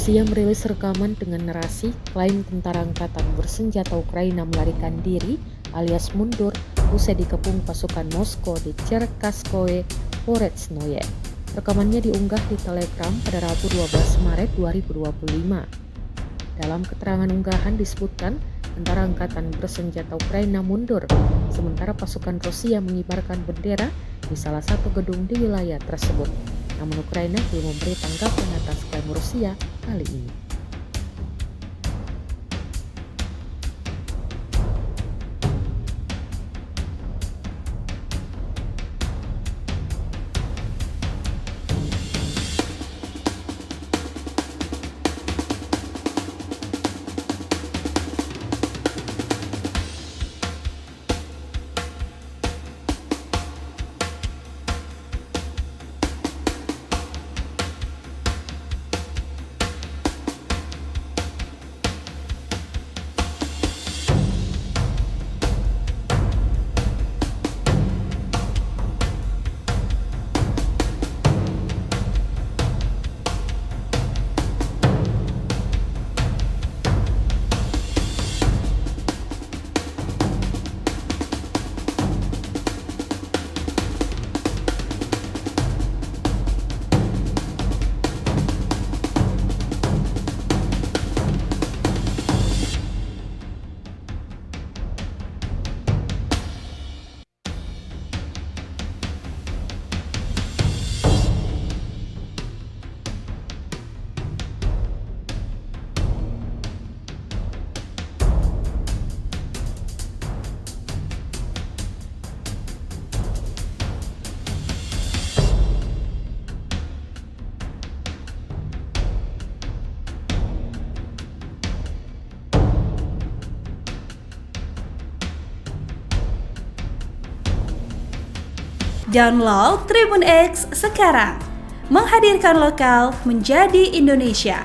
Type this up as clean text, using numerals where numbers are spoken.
Rusia merilis rekaman dengan narasi klaim tentara angkatan bersenjata Ukraina melarikan diri alias mundur usai dikepung pasukan Moskow di Cherkasskoye Poretsnoye. Rekamannya diunggah di Telegram pada Rabu 12 Maret 2025. Dalam keterangan unggahan disebutkan tentara angkatan bersenjata Ukraina mundur, sementara pasukan Rusia mengibarkan bendera di salah satu gedung di wilayah tersebut. Namun Ukraina belum memberi tanggapan atas klaim Rusia kali ini. Download Tribun X sekarang, menghadirkan lokal menjadi Indonesia.